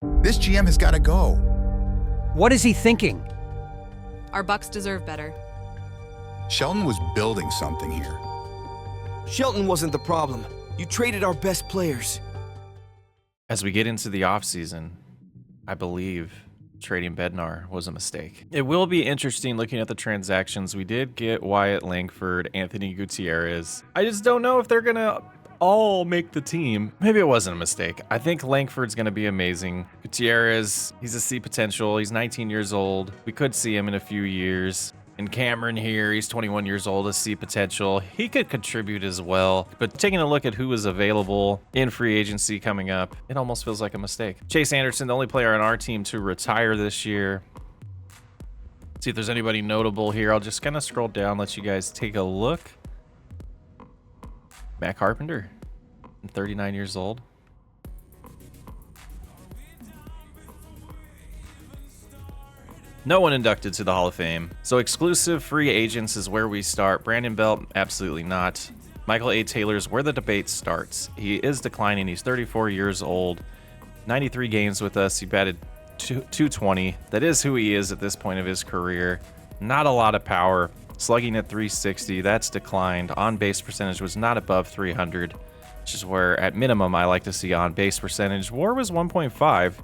This GM has got to go. What is he thinking? Our Bucks deserve better. Shelton was building something here. Shelton wasn't the problem. You traded our best players. As we get into the offseason, I believe trading Bednar was a mistake. It will be interesting looking at the transactions. We did get Wyatt Langford, Anthony Gutierrez. I just don't know if they're going to all make the team. Maybe it wasn't a mistake. I think Langford's going to be amazing. Gutierrez, he's a C potential. He's 19 years old. We could see him in a few years. And Cameron here, he's 21 years old, a C potential. He could contribute as well. But taking a look at who is available in free agency coming up, it almost feels like a mistake. Chase Anderson, the only player on our team to retire this year. Let's see if there's anybody notable here. I'll just kind of scroll down, let you guys take a look. Matt Carpenter, 39 years old. No one inducted to the Hall of Fame. So exclusive free agents is where we start. Brandon Belt, absolutely not. Michael A. Taylor is where the debate starts. He is declining. He's 34 years old. 93 games with us. He batted 220. That is who he is at this point of his career. Not a lot of power. Slugging at 360. That's declined. On base percentage was not above 300, which is where at minimum I like to see on base percentage. WAR was 1.5.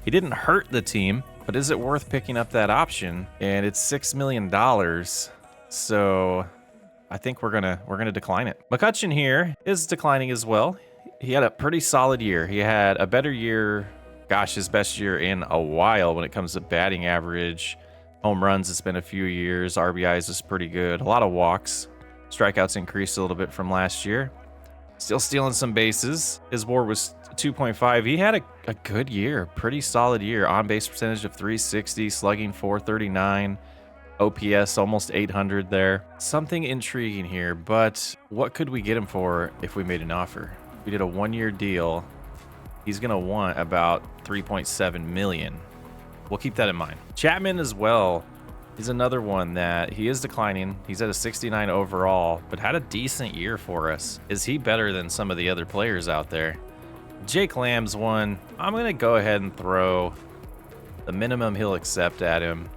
He didn't hurt the team. But is it worth picking up that option? And it's $6 million. So I think we're gonna decline it. McCutcheon here is declining as well. He had a pretty solid year. He had a better year, gosh, his best year in a while when it comes to batting average. Home runs, it's been a few years. RBIs is pretty good. A lot of walks. Strikeouts increased a little bit from last year. Still stealing some bases. His WAR was 2.5. He had a good year, pretty solid year. On base percentage of 360, slugging 439, OPS almost 800 there. Something intriguing here, but what could we get him for if we made an offer? We did a 1-year deal. He's gonna want about 3.7 million. We'll keep that in mind. Chapman as well. He's another one that he is declining. He's at a 69 overall, but had a decent year for us. Is he better than some of the other players out there? Jake Lamb's one. I'm going to go ahead and throw the minimum he'll accept at him.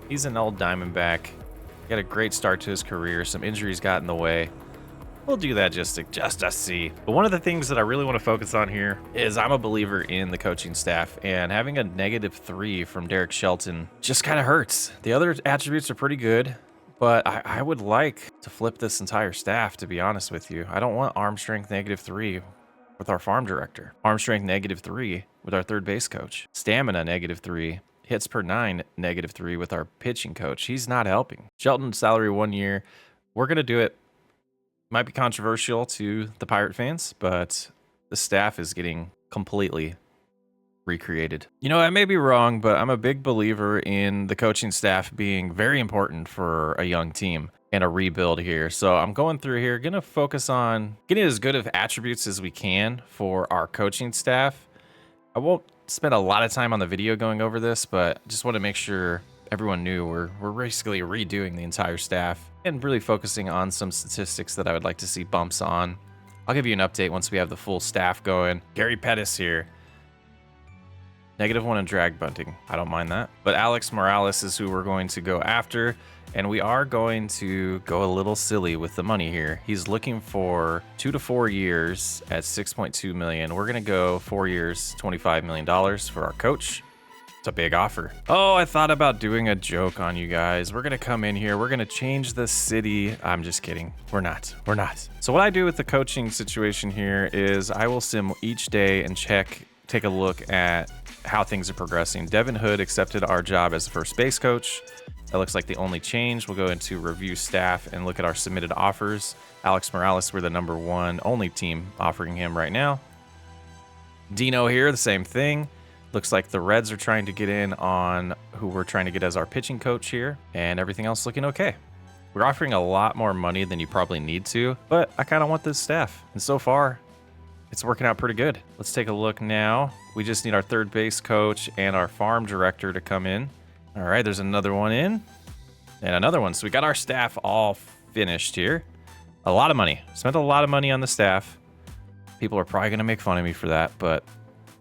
He's an old Diamondback. Got a great start to his career. Some injuries got in the way. We'll do that just to see. But one of the things that I really want to focus on here is I'm a believer in the coaching staff, and having a -3 from Derek Shelton just kind of hurts. The other attributes are pretty good, but I would like to flip this entire staff, to be honest with you. I don't want arm strength -3 with our farm director. Arm strength -3 with our third base coach. Stamina -3. Hits per 9 -3 with our pitching coach. He's not helping. Shelton's salary 1 year. We're going to do it. Might be controversial to the Pirate fans, but the staff is getting completely recreated. You know, I may be wrong, but I'm a big believer in the coaching staff being very important for a young team and a rebuild here. So I'm going through here, going to focus on getting as good of attributes as we can for our coaching staff. I won't spend a lot of time on the video going over this, but just want to make sure everyone knew we're basically redoing the entire staff and really focusing on some statistics that I would like to see bumps on. I'll give you an update once we have the full staff going. Gary Pettis here. -1 in drag bunting. I don't mind that. But Alex Morales is who we're going to go after, and we are going to go a little silly with the money here. He's looking for 2 to 4 years at 6.2 million. We're going to go 4 years, $25 million for our coach. It's a big offer. Oh, I thought about doing a joke on you guys. We're gonna come in here. We're gonna change the city. I'm just kidding. We're not. So what I do with the coaching situation here is I will sim each day and take a look at how things are progressing. Devin Hood accepted our job as the first base coach. That looks like the only change. We'll go into review staff and look at our submitted offers. Alex Morales, we're the #1 only team offering him right now. Dino here, the same thing. Looks like the Reds are trying to get in on who we're trying to get as our pitching coach here, and everything else looking okay. We're offering a lot more money than you probably need to, but I kind of want this staff. And so far, it's working out pretty good. Let's take a look now. We just need our third base coach and our farm director to come in. All right, there's another one in and another one. So we got our staff all finished here. A lot of money. Spent a lot of money on the staff. People are probably going to make fun of me for that, but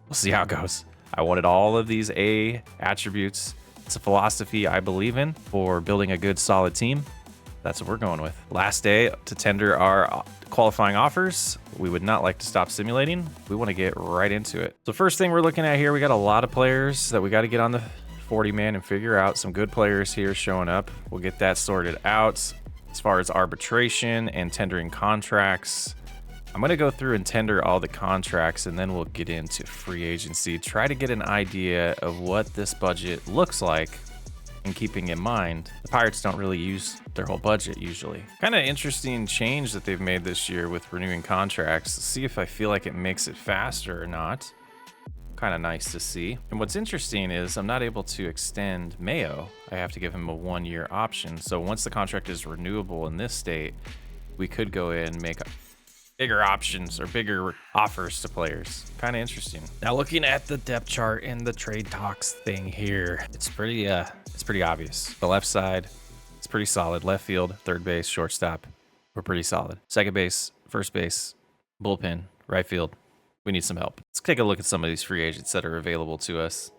we'll see how it goes. I wanted all of these A attributes. It's a philosophy I believe in for building a good, solid team. That's what we're going with. Last day to tender our qualifying offers. We would not like to stop simulating. We want to get right into it. So first thing we're looking at here, we got a lot of players that we got to get on the 40-man and figure out some good players here showing up. We'll get that sorted out. As far as arbitration and tendering contracts, I'm going to go through and tender all the contracts, and then we'll get into free agency. Try to get an idea of what this budget looks like, and keeping in mind, the Pirates don't really use their whole budget usually. Kind of interesting change that they've made this year with renewing contracts. Let's see if I feel like it makes it faster or not. Kind of nice to see. And what's interesting is I'm not able to extend Mayo. I have to give him a 1-year option. So once the contract is renewable in this state, we could go in and make bigger options or bigger offers to players. Kind of interesting. Now looking at the depth chart and the trade talks thing here, it's pretty obvious. The left side, it's pretty solid. Left field, third base, shortstop, we're pretty solid. Second base, first base, bullpen, right field, we need some help. Let's take a look at some of these free agents that are available to us.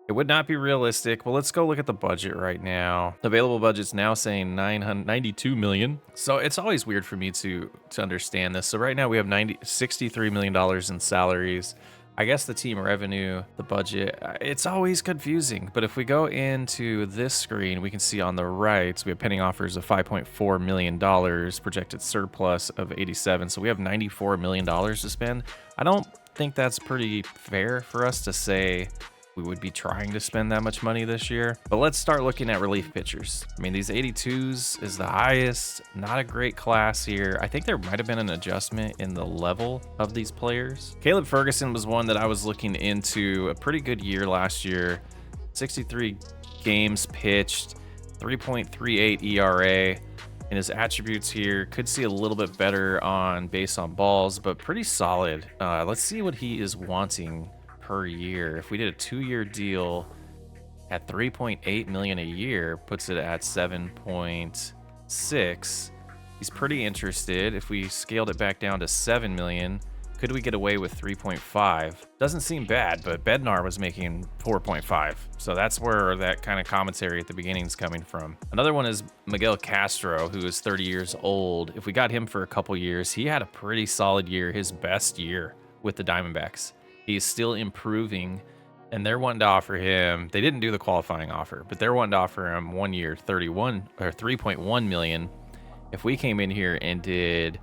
It would not be realistic. Well, let's go look at the budget right now. The available budget's now saying $992 million. So it's always weird for me to understand this. So right now we have $63 million in salaries. I guess the team revenue, the budget, it's always confusing. But if we go into this screen, we can see on the right, we have pending offers of $5.4 million, projected surplus of 87. So we have $94 million to spend. I don't think that's pretty fair for us to say we would be trying to spend that much money this year. But let's start looking at relief pitchers. I mean, these 82s is the highest, not a great class here. I think there might have been an adjustment in the level of these players. Caleb Ferguson was one that I was looking into. A pretty good year last year. 63 games pitched, 3.38 ERA. And his attributes here could see a little bit better on base on balls, but pretty solid. Let's see what he is wanting per year. If we did a 2-year deal at 3.8 million a year, puts it at 7.6. He's pretty interested. If we scaled it back down to 7 million, could we get away with 3.5? Doesn't seem bad, but Bednar was making 4.5. So that's where that kind of commentary at the beginning is coming from. Another one is Miguel Castro, who is 30 years old. If we got him for a couple years, he had a pretty solid year, his best year with the Diamondbacks. He's still improving, and they're wanting to offer him, they didn't do the qualifying offer, but they're wanting to offer him 1 year 3.1 million. If we came in here and did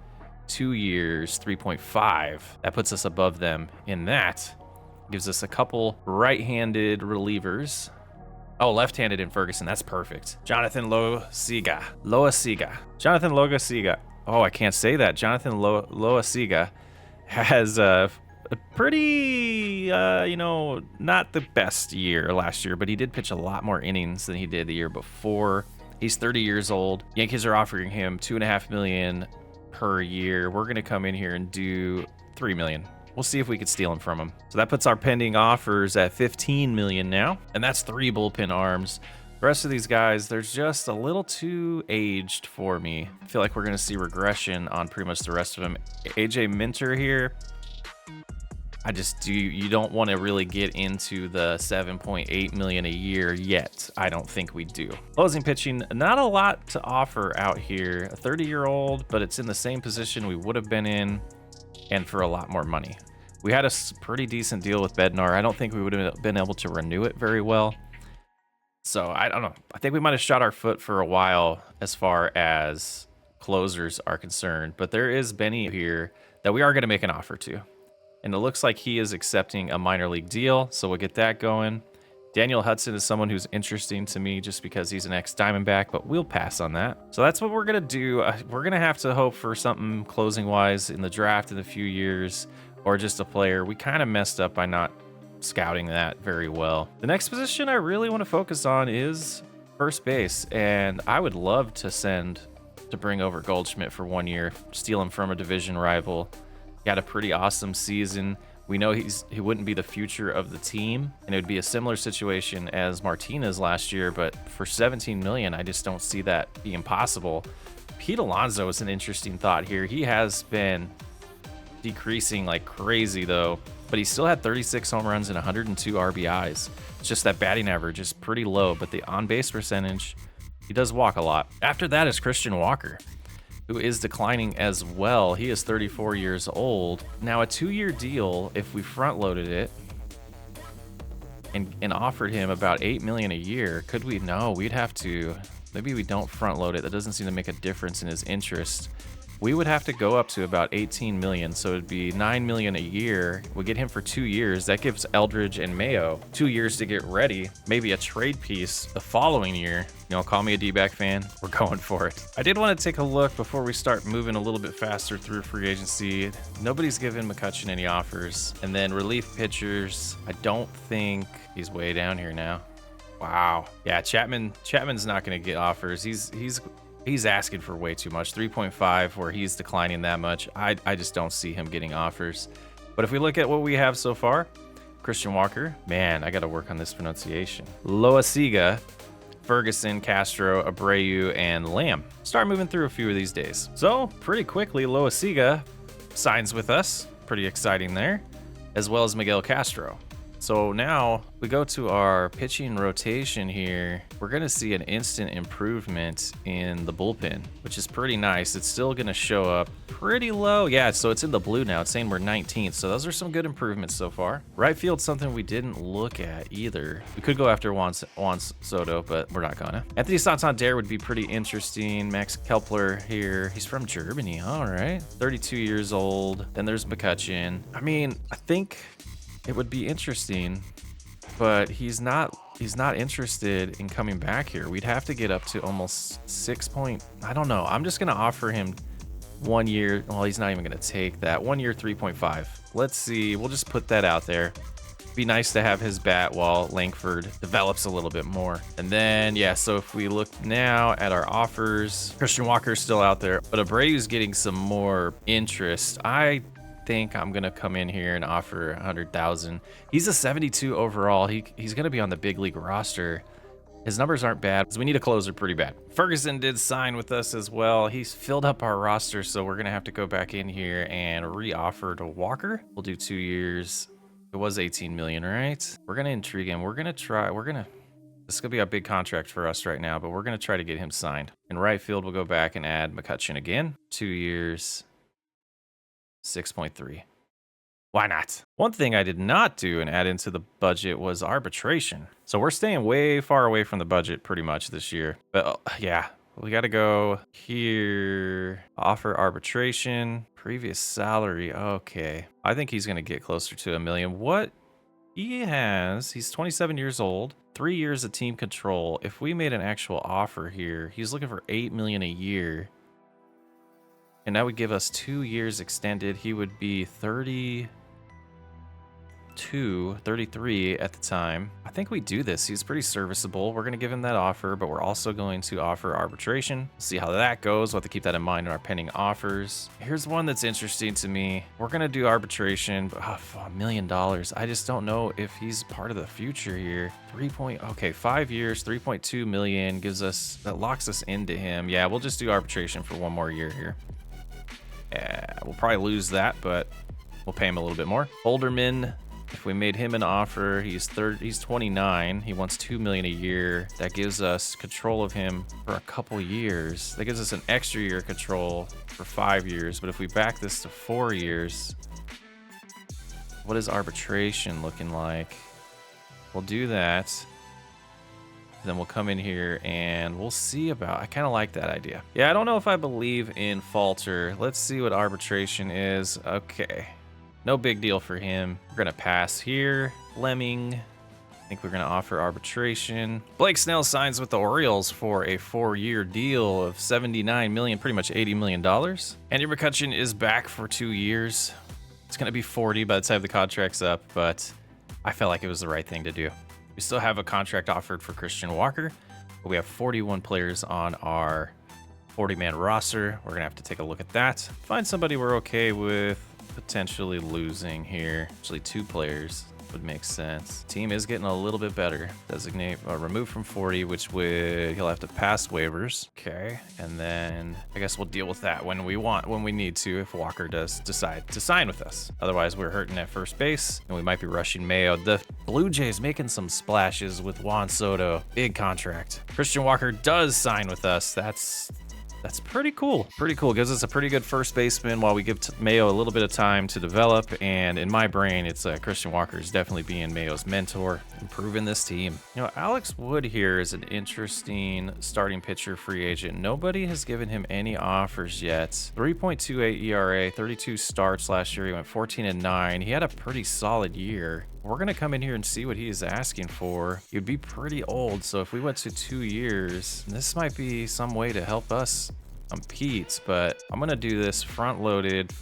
2 years 3.5, that puts us above them in that. Gives us a couple right-handed relievers. Oh, left-handed in Ferguson, that's perfect. Jonathan Loasiga. Jonathan Loasiga. Oh, I can't say that. Jonathan Loasiga has a pretty, not the best year last year, but he did pitch a lot more innings than he did the year before. He's 30 years old. Yankees are offering him $2.5 million per year. We're going to come in here and do $3 million. We'll see if we could steal him from him. So that puts our pending offers at $15 million now, and that's 3 bullpen arms. The rest of these guys, they're just a little too aged for me. I feel like we're going to see regression on pretty much the rest of them. AJ Minter here, you don't want to really get into the 7.8 million a year yet. I don't think we do. Closing pitching, not a lot to offer out here. A 30-year-old, but it's in the same position we would have been in and for a lot more money. We had a pretty decent deal with Bednar. I don't think we would have been able to renew it very well. So I don't know. I think we might have shot our foot for a while as far as closers are concerned, but there is Benny here that we are going to make an offer to. And it looks like he is accepting a minor league deal, so we'll get that going. Daniel Hudson is someone who's interesting to me just because he's an ex-Diamondback, but we'll pass on that. So that's what we're going to do. We're going to have to hope for something closing-wise in the draft in a few years, or just a player. We kind of messed up by not scouting that very well. The next position I really want to focus on is first base, and I would love to bring over Goldschmidt for 1 year, steal him from a division rival. He had a pretty awesome season. We know he wouldn't be the future of the team, and it would be a similar situation as Martinez last year, but for 17 million, I just don't see that being possible. Pete Alonso is an interesting thought here. He has been decreasing like crazy, though. but he still had 36 home runs and 102 RBIs. It's just that batting average is pretty low, but the on-base percentage, he does walk a lot. After that is Christian Walker, who is declining as well. He is 34 years old. Now, a 2-year deal, if we front-loaded it and offered him about $8 million a year, could we? No, we'd have to. Maybe we don't front-load it. That doesn't seem to make a difference in his interest. We would have to go up to about 18 million, so it'd be 9 million a year. We get him for 2 years. That gives Eldridge and Mayo 2 years to get ready. Maybe a trade piece the following year. You know, call me a D-back fan. We're going for it. I did want to take a look before we start moving a little bit faster through free agency. Nobody's given McCutchen any offers. And then relief pitchers, I don't think he's way down here now. Wow. Yeah, Chapman's not going to get offers. He's asking for way too much. 3.5, where he's declining that much. I just don't see him getting offers. But if we look at what we have so far, Christian Walker, man, I got to work on this pronunciation. Loaizaga, Ferguson, Castro, Abreu, and Lamb. Start moving through a few of these days. So pretty quickly, Loaizaga signs with us. Pretty exciting there, as well as Miguel Castro. So now we go to our pitching rotation here. We're going to see an instant improvement in the bullpen, which is pretty nice. It's still going to show up pretty low. Yeah, so it's in the blue now. It's saying we're 19th. So those are some good improvements so far. Right field, something we didn't look at either. We could go after Juan Soto, but we're not gonna. Anthony Santander would be pretty interesting. Max Kepler here. He's from Germany. All right. 32 years old. Then there's McCutchen. I mean, I think it would be interesting, but he's not interested in coming back here. We'd have to get up to almost 6 point. I don't know. I'm just going to offer him 1 year. Well, he's not even going to take that. 1 year, 3.5. Let's see. We'll just put that out there. Be nice to have his bat while Langford develops a little bit more. And then, yeah, so if we look now at our offers, Christian Walker's still out there, but Abreu's getting some more interest. I think I'm gonna come in here and offer 100,000. He's a 72 overall. He's gonna be on the big league roster. His numbers aren't bad because we need a closer pretty bad. Ferguson did sign with us as well. He's filled up our roster, so we're gonna have to go back in here and re-offer to Walker. We'll do 2 years. It was 18 million, right? We're gonna intrigue him. This is gonna be a big contract for us right now, but we're gonna try to get him signed. In right field, we'll go back and add McCutchen again. 2 years. 6.3. Why not? One thing I did not do and add into the budget was arbitration. So we're staying way far away from the budget pretty much this year. But yeah, we got to go here. Offer arbitration. Previous salary. Okay. I think he's going to get closer to $1 million. What he has, he's 27 years old, 3 years of team control. If we made an actual offer here, he's looking for $8 million a year. And that would give us 2 years extended. He would be 32, 33 at the time. I think we do this. He's pretty serviceable. We're going to give him that offer, but we're also going to offer arbitration. See how that goes. We'll have to keep that in mind in our pending offers. Here's one that's interesting to me. We're going to do arbitration, but $1 million. I just don't know if he's part of the future here. 5 years, 3.2 million that locks us into him. Yeah, we'll just do arbitration for 1 more year here. Yeah, we'll probably lose that, but we'll pay him a little bit more. Holderman, if we made him an offer, he's 29. He wants $2 million a year. That gives us control of him for a couple years. That gives us an extra year control for 5 years. But if we back this to 4 years, what is arbitration looking like? We'll do that. Then we'll come in here and we'll see about, I kind of like that idea. Yeah, I don't know if I believe in Falter. Let's see what arbitration is. Okay. No big deal for him. We're going to pass here. Fleming. I think we're going to offer arbitration. Blake Snell signs with the Orioles for a 4-year deal of $79 million, pretty much $80 million. Andy McCutchen is back for 2 years. It's going to be 40 by the time the contract's up, but I felt like it was the right thing to do. We still have a contract offered for Christian Walker, but we have 41 players on our 40-man roster. We're going to have to take a look at that. Find somebody we're okay with potentially losing here. Actually, 2 players. would make sense. Team is getting a little bit better. Designate remove from 40, which would he'll have to pass waivers. Okay, and then I guess we'll deal with that when we need to, if Walker does decide to sign with us. Otherwise, we're hurting at first base, and we might be rushing Mayo. The Blue Jays making some splashes with Juan Soto. Big contract. Christian Walker does sign with us. That's pretty cool. Pretty cool. Gives us a pretty good first baseman while we give Mayo a little bit of time to develop. And in my brain, it's Christian Walker is definitely being Mayo's mentor, improving this team. You know, Alex Wood here is an interesting starting pitcher free agent. Nobody has given him any offers yet. 3.28 ERA, 32 starts last year. He went 14-9. He had a pretty solid year. We're going to come in here and see what he is asking for. He'd be pretty old, so if we went to 2 years, this might be some way to help us compete, but I'm going to do this front-loaded,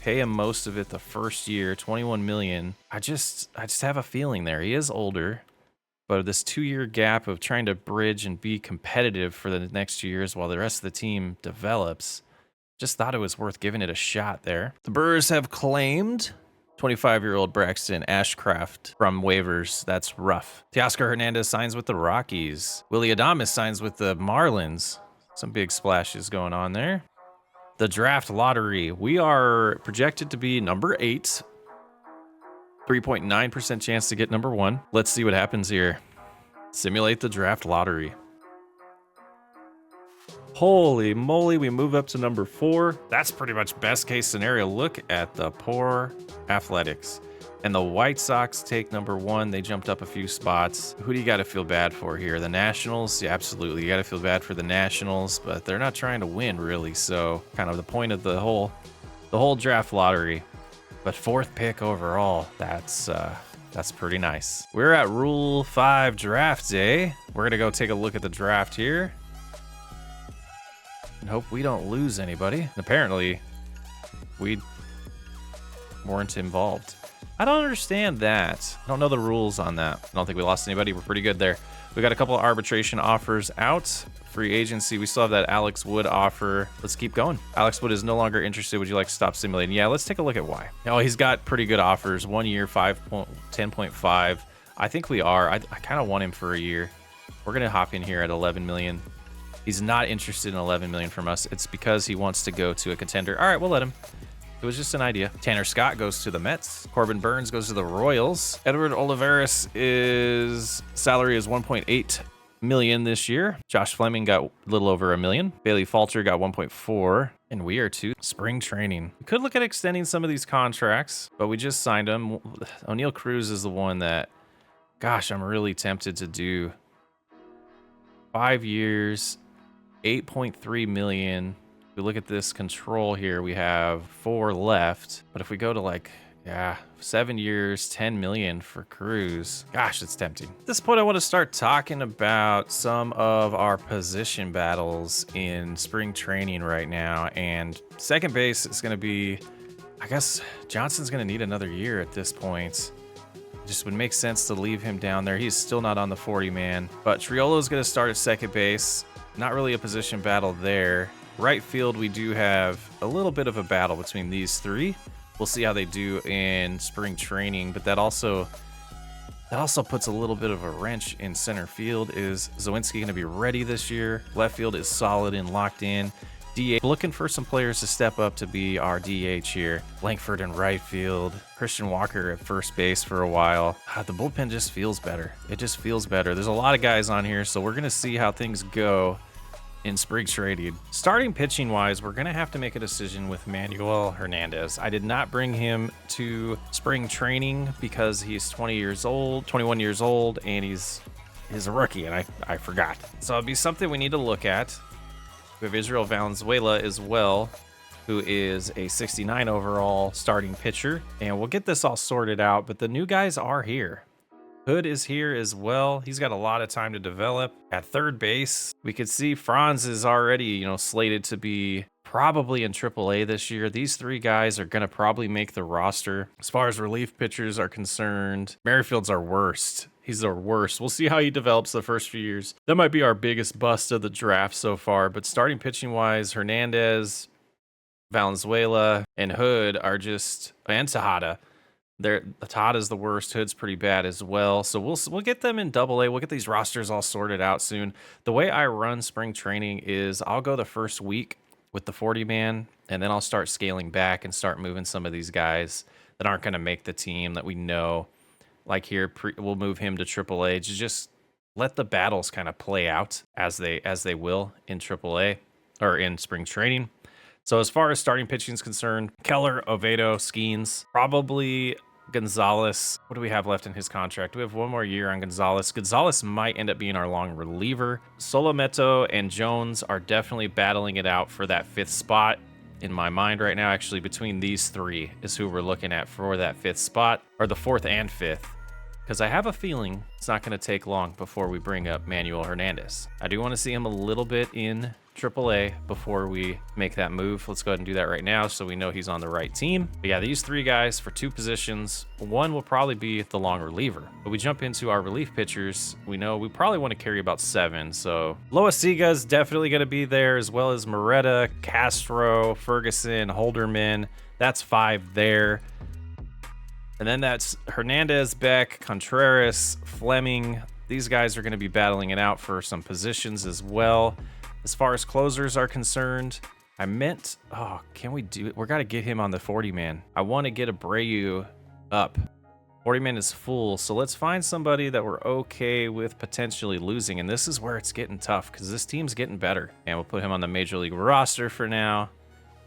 pay him most of it the first year, 21 million. I just have a feeling there. He is older, but this 2-year gap of trying to bridge and be competitive for the next 2 years while the rest of the team develops, just thought it was worth giving it a shot there. The Brewers have claimed 25-year-old Braxton Ashcraft from waivers. That's rough. Teoscar Hernandez signs with the Rockies. Willie Adames signs with the Marlins. Some big splashes going on there. The draft lottery. We are projected to be number 8. 3.9% chance to get number 1. Let's see what happens here. Simulate the draft lottery. Holy moly, we move up to number 4. That's pretty much best case scenario. Look at the poor Athletics. And the White Sox take number 1. They jumped up a few spots. Who do you got to feel bad for here? The Nationals? Yeah, absolutely. You got to feel bad for the Nationals, but they're not trying to win really. So kind of the point of the whole draft lottery. But 4th pick overall, that's pretty nice. We're at Rule 5 draft day. We're going to go take a look at the draft here. And hope we don't lose anybody. And apparently, we weren't involved. I don't understand that. I don't know the rules on that. I don't think we lost anybody. We're pretty good there. We got a couple of arbitration offers out. Free agency. We still have that Alex Wood offer. Let's keep going. Alex Wood is no longer interested. Would you like to stop simulating? Yeah, let's take a look at why. Oh, he's got pretty good offers. 1 year, 10.5. I think we are. I kind of want him for a year. We're going to hop in here at 11 million. He's not interested in 11 million from us. It's because he wants to go to a contender. All right, we'll let him. It was just an idea. Tanner Scott goes to the Mets. Corbin Burns goes to the Royals. Edward Olivares salary is 1.8 million this year. Josh Fleming got a little over $1 million. Bailey Falter got 1.4. And we are to spring training. We could look at extending some of these contracts, but we just signed them. O'Neal Cruz is the one that, gosh, I'm really tempted to do. 5 years, 8.3 million. We look at this control here, we have 4 left, but if we go to 7 years, 10 million for Cruz, gosh, it's tempting. At this point, I want to start talking about some of our position battles in spring training right now. And second base is going to be, I guess Johnson's going to need another year at this point. It just would make sense to leave him down there. He's still not on the 40 man, but Triolo's going to start at second base. Not really a position battle there. Right field, we do have a little bit of a battle between these 3. We'll see how they do in spring training, but that also puts a little bit of a wrench in center field. Is Zawinski going to be ready this year? Left field is solid and locked in. DH, looking for some players to step up to be our DH here. Langford in right field. Christian Walker at first base for a while. The bullpen just feels better. It just feels better. There's a lot of guys on here, so we're going to see how things go in spring trading. Starting pitching wise, we're going to have to make a decision with Manuel Hernandez. I did not bring him to spring training because he's 21 years old, and he's a rookie, and I forgot. So it'll be something we need to look at. We have Israel Valenzuela as well, who is a 69 overall starting pitcher, and we'll get this all sorted out, but the new guys are here. Hood is here as well. He's got a lot of time to develop. At third base, we could see Franz is already, slated to be probably in AAA this year. These 3 guys are going to probably make the roster. As far as relief pitchers are concerned, Merrifield's our worst. He's our worst. We'll see how he develops the first few years. That might be our biggest bust of the draft so far, but starting pitching wise, Hernandez, Valenzuela, and Hood are and Tejada Todd is the worst. Hood's pretty bad as well. So we'll get them in Double A. We'll get these rosters all sorted out soon. The way I run spring training is I'll go the first week with the 40-man, and then I'll start scaling back and start moving some of these guys that aren't going to make the team that we know. Like here, we'll move him to Triple A to just let the battles kind of play out as they will in Triple A or in spring training. So as far as starting pitching is concerned, Keller, Oviedo, Skeens, probably Gonzalez. What do we have left in his contract? We have one more year on Gonzalez. Gonzalez might end up being our long reliever. Solometo and Jones are definitely battling it out for that 5th spot. In my mind right now, actually, between these 3 is who we're looking at for that 5th spot, or the 4th and 5th. Because I have a feeling it's not going to take long before we bring up Manuel Hernandez. I do want to see him a little bit in AAA before we make that move. Let's go ahead and do that right now so we know he's on the right team. But yeah, these 3 guys for 2 positions. One will probably be the long reliever. But we jump into our relief pitchers. We know we probably want to carry about 7. So Loaizaga is definitely going to be there, as well as Moretta, Castro, Ferguson, Holderman. That's 5 there. And then that's Hernandez, Beck, Contreras, Fleming. These guys are going to be battling it out for some positions as well. As far as closers are concerned, can we do it? We're got to get him on the 40-man. I want to get Abreu up. 40-man is full, so let's find somebody that we're okay with potentially losing. And this is where it's getting tough because this team's getting better. And we'll put him on the Major League roster for now.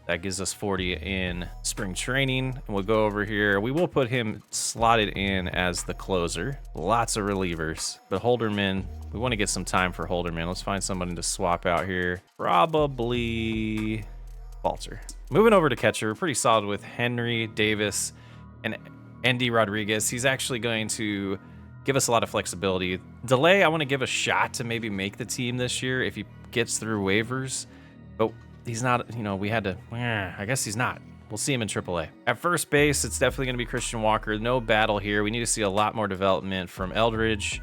That gives us 40 in spring training. And we'll go over here. We will put him slotted in as the closer. Lots of relievers. But Holderman, we want to get some time for Holderman. Let's find somebody to swap out here. Probably Bolster. Moving over to catcher, we're pretty solid with Henry, Davis, and Andy Rodriguez. He's actually going to give us a lot of flexibility. Delay, I want to give a shot to maybe make the team this year if he gets through waivers. But he's not, I guess he's not. We'll see him in AAA. At first base, it's definitely going to be Christian Walker. No battle here. We need to see a lot more development from Eldridge.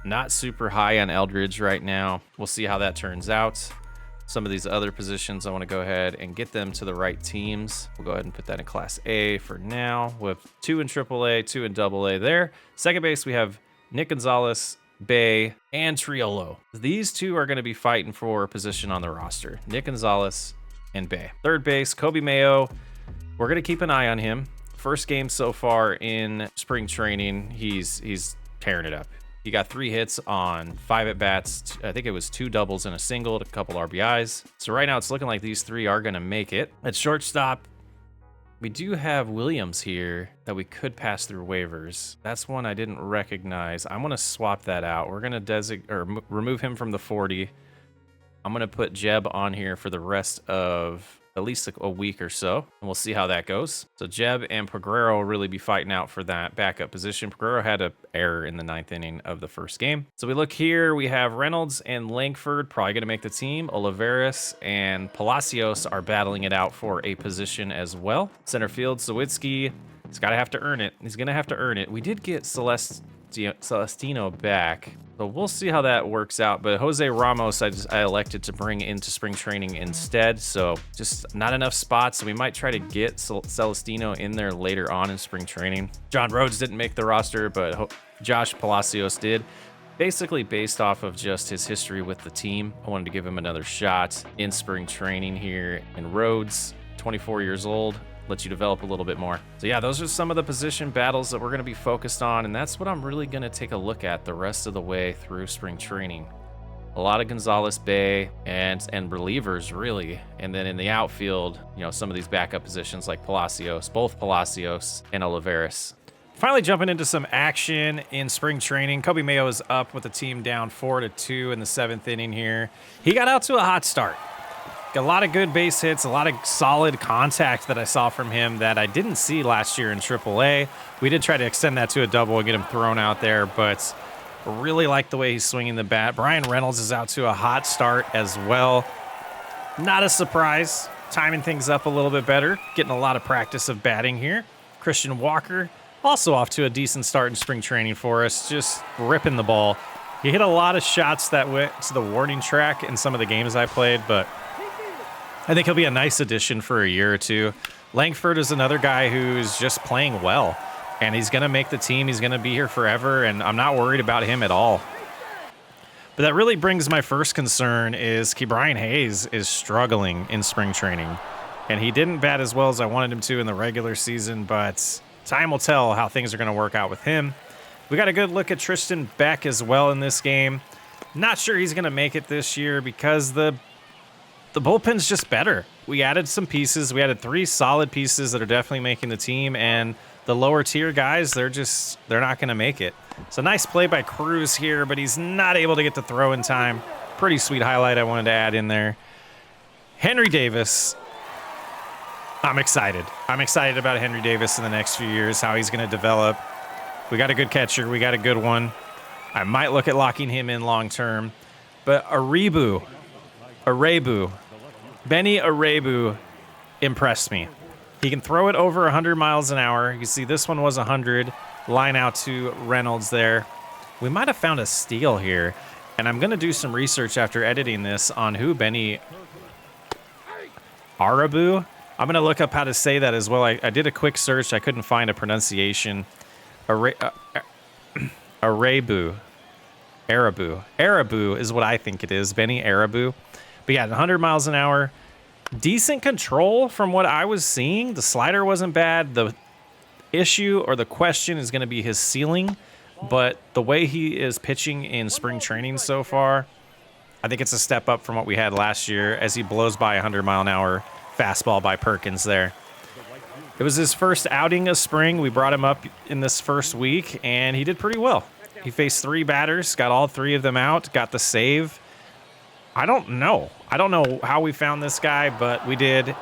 Not super high on Eldridge right now. We'll see how that turns out. Some of these other positions, I want to go ahead and get them to the right teams. We'll go ahead and put that in Class A for now. We have 2 in AAA, 2 in AA there. Second base, we have Nick Gonzalez, Bay, and Triolo. These 2 are going to be fighting for a position on the roster. Nick Gonzalez and Bay. Third base, Kobe Mayo. We're going to keep an eye on him. First game so far in spring training, he's tearing it up. He got 3 hits on 5 at-bats. I think it was 2 doubles and a single, a couple RBIs. So right now it's looking like these 3 are going to make it. At shortstop, we do have Williams here that we could pass through waivers. That's one I didn't recognize. I'm going to swap that out. We're going to remove him from the 40. I'm going to put Jeb on here for the rest of at least a week or so, and we'll see how that goes. So Jeb and Peguero will really be fighting out for that backup position. Peguero had an error in the 9th inning of the first game. So we look here, we have Reynolds and Langford probably going to make the team. Olivares and Palacios are battling it out for a position as well. Center field, Sawitsky, he's got to have to earn it. He's going to have to earn it. We did get Celestino back, so we'll see how that works out. But Jose Ramos, I elected to bring into spring training instead, so just not enough spots. So we might try to get Celestino in there later on in spring training. John Rhodes didn't make the roster, but Josh Palacios did. Basically based off of just his history with the team, I wanted to give him another shot in spring training here. And Rhodes, 24 years old, lets you develop a little bit more. So yeah, those are some of the position battles that we're going to be focused on, and that's what I'm really going to take a look at the rest of the way through spring training. A lot of Gonzalez, Bay, and relievers, really. And then in the outfield, some of these backup positions like Palacios, both Palacios and Olivares. Finally jumping into some action in spring training. Kobe Mayo is up with the team down 4-2 in the 7th inning here. He got out to a hot start. Got a lot of good base hits, a lot of solid contact that I saw from him that I didn't see last year in AAA. We did try to extend that to a double and get him thrown out there, but really like the way he's swinging the bat. Brian Reynolds is out to a hot start as well. Not a surprise. Timing things up a little bit better. Getting a lot of practice of batting here. Christian Walker also off to a decent start in spring training for us. Just ripping the ball. He hit a lot of shots that went to the warning track in some of the games I played, but I think he'll be a nice addition for a year or two. Langford is another guy who's just playing well. and he's going to make the team. He's going to be here forever, and I'm not worried about him at all. But that really brings my first concern is Ke'Bryan Hayes is struggling in spring training, and he didn't bat as well as I wanted him to in the regular season, but time will tell how things are going to work out with him. We got a good look at Tristan Beck as well in this game. Not sure he's going to make it this year because the bullpen's just better. We added some pieces. We added 3 solid pieces that are definitely making the team, and the lower tier guys, they're not going to make it. So nice play by Cruz here, but he's not able to get the throw in time. Pretty sweet highlight I wanted to add in there. Henry Davis. I'm excited. I'm excited about Henry Davis in the next few years, how he's going to develop. We got a good catcher. We got a good one. I might look at locking him in long term. But Benny Arebu impressed me. He can throw it over 100 miles an hour. You see this one was 100. Line out to Reynolds there. We might have found a steal here. And I'm going to do some research after editing this on who Benny Arebu. I'm going to look up how to say that as well. I did a quick search. I couldn't find a pronunciation. Arebu is what I think it is. Benny Arebu. But yeah, 100 miles an hour. Decent control from what I was seeing. The slider wasn't bad. The issue or the question is going to be his ceiling. But the way he is pitching in spring training so far, I think it's a step up from what we had last year as he blows by 100-mile-an-hour fastball by Perkins there. It was his first outing of spring. We brought him up in this first week, and he did pretty well. He faced 3 batters, got all 3 of them out, got the save. I don't know how we found this guy, but we did.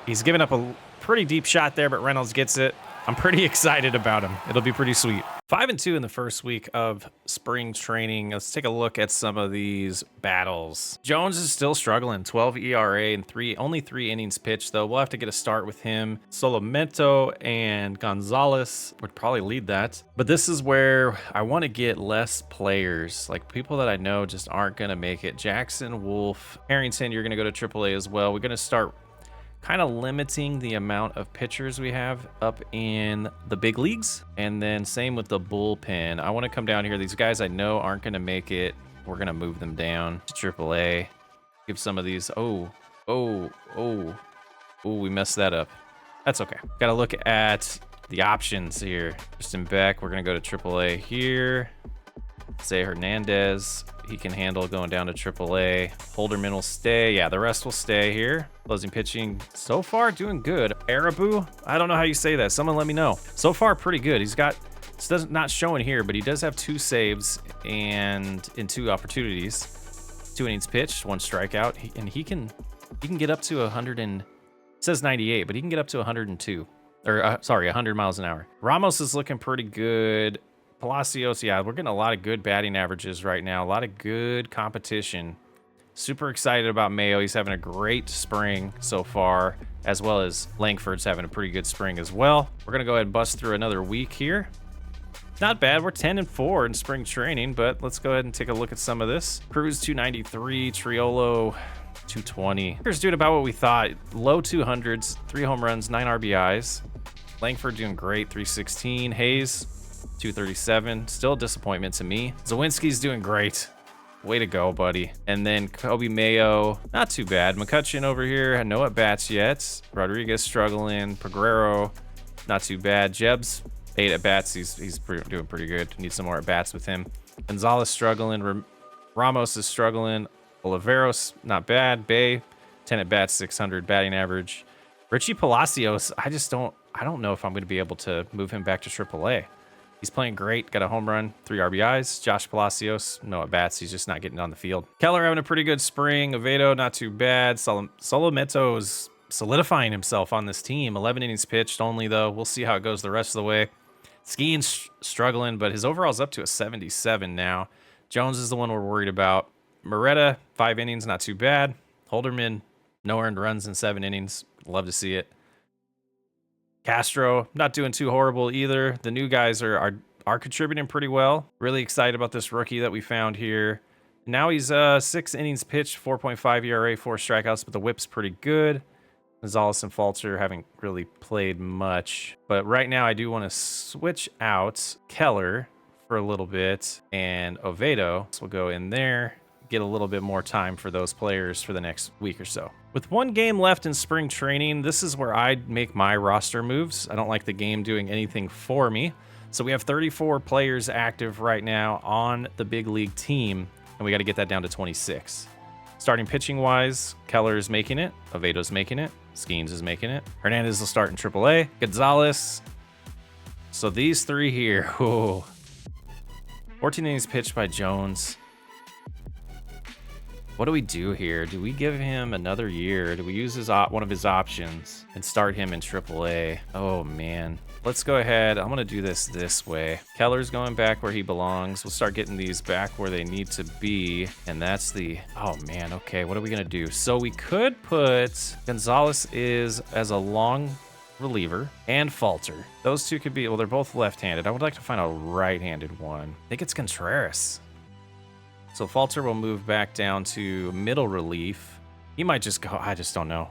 He's given up a pretty deep shot there, but Reynolds gets it. I'm pretty excited about him. It'll be pretty sweet. 5-2 in the first week of spring training. Let's take a look at some of these battles. Jones is still struggling. 12 ERA and only 3 innings pitched, though. We'll have to get a start with him. Solomento and Gonzalez would probably lead that. But this is where I want to get less players. Like people that I know just aren't going to make it. Jackson, Wolf, Harrington, you're going to go to AAA as well. We're going to start kind of limiting the amount of pitchers we have up in the big leagues. And then same with the bullpen. I want to come down here. These guys I know aren't going to make it. We're going to move them down to AAA. Give some of these. Oh, we messed that up. That's okay. Got to look at the options here. Tristan Beck, we're going to go to AAA here. Say Hernandez, he can handle going down to AAA. Holderman will stay. Yeah, the rest will stay here. Closing pitching so far doing good. Arebu, I don't know how you say that. Someone let me know. So far pretty good. He's got, it's not showing here, but he does have 2 saves and in 2 opportunities. 2 innings pitched, 1 strikeout, and he can get up to 100 and, it says 98, but he can get up to 102. Or 100 miles an hour. Ramos is looking pretty good. Palacios, yeah, we're getting a lot of good batting averages right now. A lot of good competition. Super excited about Mayo. He's having a great spring so far, as well as Langford's having a pretty good spring as well. We're going to go ahead and bust through another week here. Not bad. We're 10-4 in spring training, but let's go ahead and take a look at some of this. Cruz 293, Triolo 220. Here's doing about what we thought. Low 200s, 3 home runs, 9 RBIs. Langford doing great, 316. Hayes 237, still a disappointment to me. Zawinski's doing great. Way to go, buddy. And then Kobe Mayo, not too bad. McCutcheon over here, had no at-bats yet. Rodriguez struggling. Peguero, not too bad. Jeb's 8 at-bats. He's doing pretty good. Need some more at-bats with him. Gonzalez struggling. Ramos is struggling. Oliveros, not bad. Bay, 10 at-bats, 600 batting average. Richie Palacios, I don't know if I'm going to be able to move him back to AAA. He's playing great. Got a home run, 3 RBIs. Josh Palacios, no at-bats. He's just not getting on the field. Keller having a pretty good spring. Oviedo, not too bad. Solomento is solidifying himself on this team. 11 innings pitched only, though. We'll see how it goes the rest of the way. Skeen's struggling, but his overall's up to a 77 now. Jones is the one we're worried about. Moretta, 5 innings, not too bad. Holderman, no earned runs in 7 innings. Love to see it. Castro, not doing too horrible either. The new guys are contributing pretty well. Really excited about this rookie that we found here. Now he's 6 innings pitched, 4.5 ERA, 4 strikeouts, but the whip's pretty good. Gonzalez and Falter haven't really played much, but right now I do want to switch out Keller for a little bit, and Oviedo. So we'll go in there, get a little bit more time for those players for the next week or so. With one game left in spring training, this is where I'd make my roster moves. I don't like the game doing anything for me. So we have 34 players active right now on the big league team, and we got to get that down to 26. Starting pitching wise, Keller is making it, Oviedo's making it, Skeens is making it, Hernandez will start in AAA, Gonzalez. So these three here, whoa. 14 innings pitched by Jones. What do we do here? Do we give him another year? Do we use his one of his options and start him in AAA? Oh man. Let's go ahead. I'm gonna do this way. Keller's going back where he belongs. We'll start getting these back where they need to be. And that's the, oh man, okay, what are we gonna do? So we could put Gonzalez as a long reliever and Falter. Those two could be, well, they're both left-handed. I would like to find a right-handed one. I think it's Contreras. So Falter will move back down to middle relief. He might just go, I just don't know.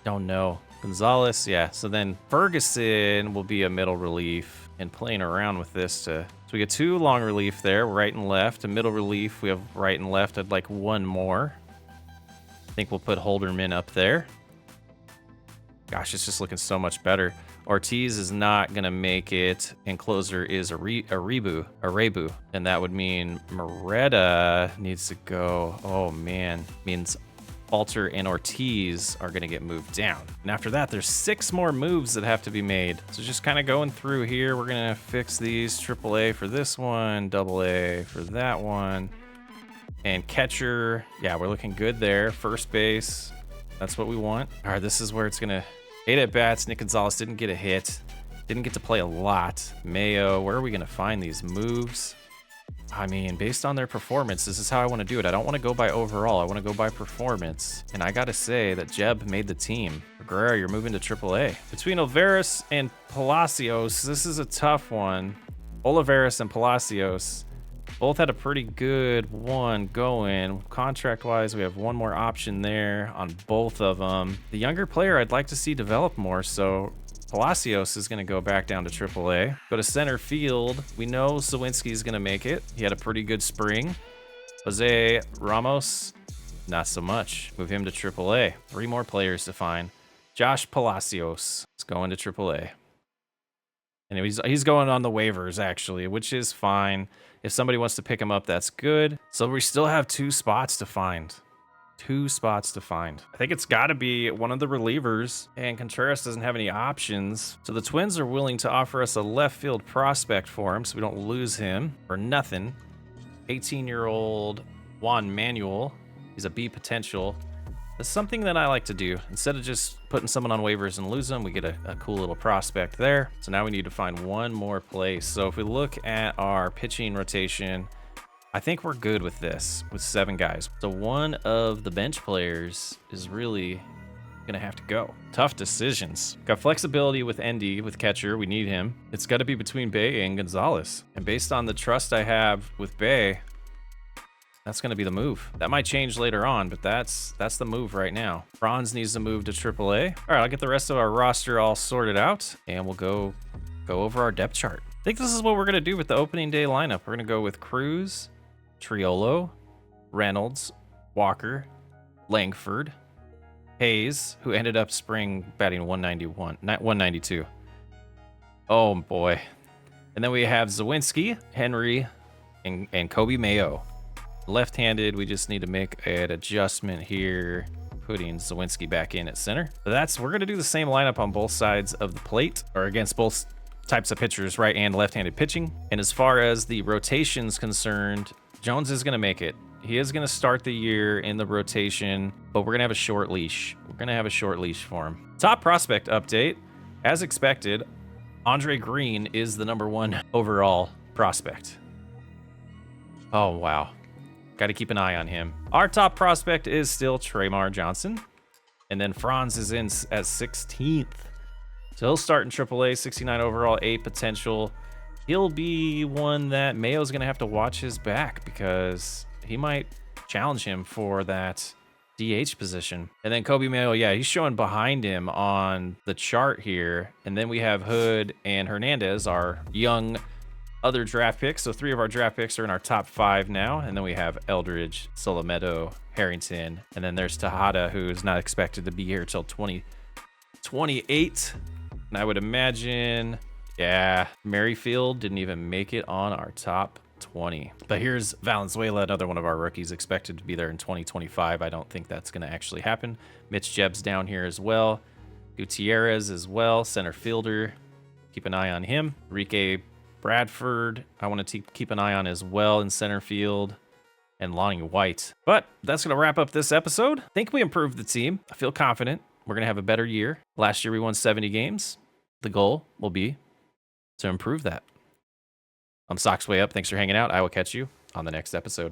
Don't know. Gonzalez, yeah. So then Ferguson will be a middle relief, and playing around with this so we get two long relief there, right and left. A middle relief, we have right and left. I'd like one more. I think we'll put Holderman up there. Gosh, it's just looking so much better. Ortiz is not gonna make it, and closer is a Rebu, and that would mean Moretta needs to go. Oh man, means Falter and Ortiz are gonna get moved down. And after that, there's 6 more moves that have to be made. So just kind of going through here, we're gonna fix these. AAA for this one, AA for that one, and catcher. Yeah, we're looking good there. First base, that's what we want. All right, this is where it's gonna. 8 at bats. Nick Gonzalez didn't get a hit. Didn't get to play a lot. Mayo, where are we going to find these moves? I mean, based on their performance, this is how I want to do it. I don't want to go by overall. I want to go by performance. And I got to say that Jeb made the team. Guerrero, you're moving to AAA. Between Olivares and Palacios, this is a tough one. Olivares and Palacios both had a pretty good one going. Contract-wise, we have one more option there on both of them. The younger player I'd like to see develop more, so Palacios is going to go back down to AAA. Go to center field. We know Zawinski is going to make it. He had a pretty good spring. Jose Ramos, not so much. Move him to AAA. 3 more players to find. Josh Palacios is going to AAA. And he's going on the waivers, actually, which is fine. If somebody wants to pick him up, that's good. So we still have 2 spots to find. 2 spots to find. I think it's got to be one of the relievers, and Contreras doesn't have any options. So the Twins are willing to offer us a left field prospect for him so we don't lose him for nothing. 18-year-old Juan Manuel. He's a B potential. That's something that I like to do. Instead of just putting someone on waivers and lose them, we get a cool little prospect there. So now we need to find one more place. So if we look at our pitching rotation, I think we're good with this, with 7 guys. So one of the bench players is really gonna have to go. Tough decisions. Got flexibility with Endy, with catcher, we need him. It's gotta be between Bay and Gonzalez. And based on the trust I have with Bay, that's going to be the move. That might change later on, but that's the move right now. Franz needs to move to AAA. All right, I'll get the rest of our roster all sorted out, and we'll go over our depth chart. I think this is what we're going to do with the opening day lineup. We're going to go with Cruz, Triolo, Reynolds, Walker, Langford, Hayes, who ended up spring batting 192. Oh, boy. And then we have Zawinski, Henry, and Kobe Mayo. Left-handed, we just need to make an adjustment here, putting Zawinski back in at center. But we're gonna do the same lineup on both sides of the plate, or against both types of pitchers, right and left-handed pitching. And as far as the rotation's concerned, Jones is gonna make it. He is gonna start the year in the rotation, but we're gonna have a short leash. We're gonna have a short leash for him. Top prospect update, as expected, Andre Green is the #1 overall prospect. Oh, wow. Got to keep an eye on him. Our top prospect is still Tremar Johnson. And then Franz is in as 16th. So he'll start in AAA, 69 overall, 8 potential. He'll be one that Mayo's going to have to watch his back because he might challenge him for that DH position. And then Kobe Mayo, yeah, he's showing behind him on the chart here. And then we have Hood and Hernandez, our young other draft picks. So 3 of our draft picks are in our top 5 now. And then we have Eldridge, Solometo, Harrington. And then there's Tejada, who's not expected to be here till 2028. And I would imagine, yeah, Merrifield didn't even make it on our top 20. But here's Valenzuela, another one of our rookies, expected to be there in 2025. I don't think that's going to actually happen. Mitch Jebb's down here as well. Gutierrez as well, center fielder. Keep an eye on him. Enrique Bradford, I want to keep an eye on as well in center field. And Lonnie White. But that's going to wrap up this episode. I think we improved the team. I feel confident we're going to have a better year. Last year we won 70 games. The goal will be to improve that. I'm Sox Way Up. Thanks for hanging out. I will catch you on the next episode.